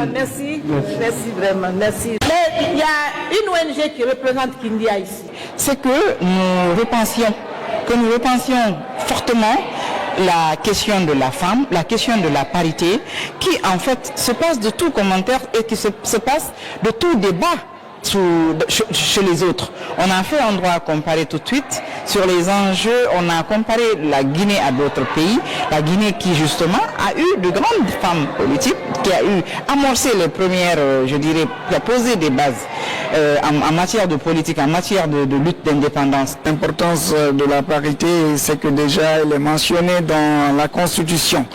merci vraiment, merci. Mais il y a une ONG qui représente Kindia ici. C'est que nous repensions fortement la question de la femme, la question de la parité, qui en fait se passe de tout commentaire et qui se passe de tout débat chez les autres. On a fait un droit à comparer tout de suite sur les enjeux. On a comparé la Guinée à d'autres pays. La Guinée qui justement a eu de grandes femmes politiques, qui a eu amorcé les premières, qui a posé des bases en matière de politique, en matière de lutte d'indépendance. L'importance de la parité, c'est que déjà elle est mentionnée dans la Constitution.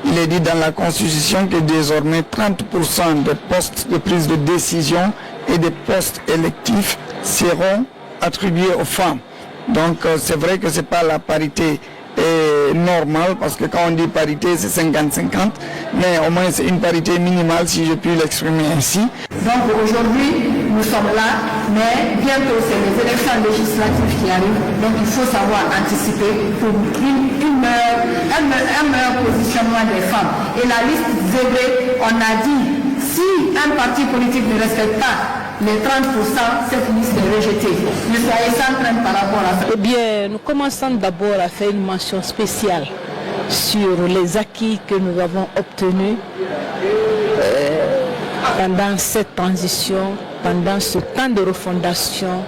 Il est dit dans la Constitution que désormais 30% des postes de prise de décision et des postes électifs seront attribués aux femmes. Donc c'est vrai que c'est pas la parité normale, parce que quand on dit parité c'est 50-50, mais au moins c'est une parité minimale, si je puis l'exprimer ainsi. Donc aujourd'hui nous sommes là, mais bientôt c'est les élections législatives qui arrivent, donc il faut savoir anticiper pour un meilleur positionnement des femmes. Et la liste zébrée, on a dit, si un parti politique ne respecte pas les 30%, cette liste est rejetée. Ne soyez sans crainte par rapport à ça. Eh bien, nous commençons d'abord à faire une mention spéciale sur les acquis que nous avons obtenus pendant cette transition, pendant ce temps de refondation,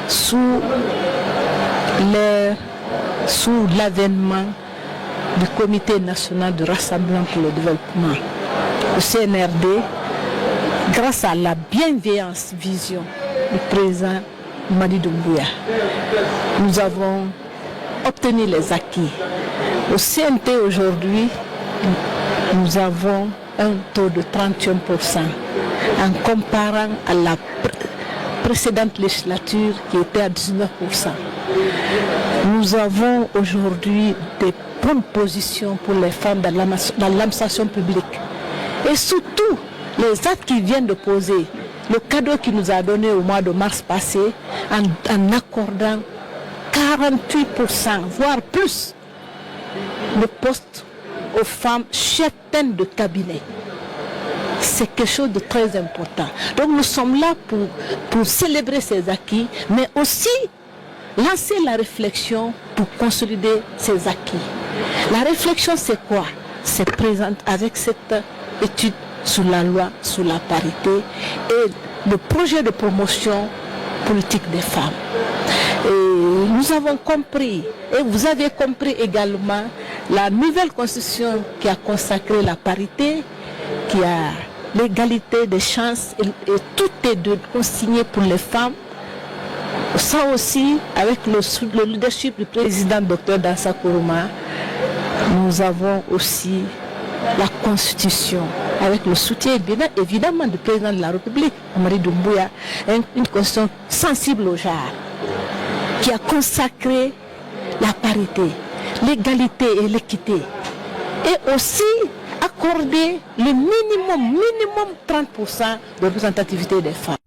sous l'avènement du Comité national de rassemblement pour le développement, le CNRD, grâce à la bienveillance vision du président Mamadi Doumbouya. Nous avons obtenu les acquis. Au CNT aujourd'hui, nous avons un taux de 31% en comparant à la précédente législature qui était à 19%. Nous avons aujourd'hui des bonnes positions pour les femmes dans l'administration publique. Et surtout, les actes qu'ils viennent de poser, le cadeau qu'il nous a donné au mois de mars passé, en accordant 48%, voire plus, de postes aux femmes chefs de cabinet. C'est quelque chose de très important. Donc nous sommes là pour célébrer ces acquis, mais aussi lancer la réflexion pour consolider ces acquis. La réflexion, c'est quoi? C'est présent avec cette étude sur la loi, sur la parité et le projet de promotion politique des femmes. Et nous avons compris, et vous avez compris également, la nouvelle constitution qui a consacré la parité, qui a l'égalité des chances et tout est consigné pour les femmes. Ça aussi, avec le leadership du président Dr Dansa Kourouma, nous avons aussi la Constitution, avec le soutien évidemment du président de la République, Mamadi Doumbouya, une constitution sensible au genre, qui a consacré la parité, l'égalité et l'équité, et aussi accordé le minimum 30% de représentativité des femmes.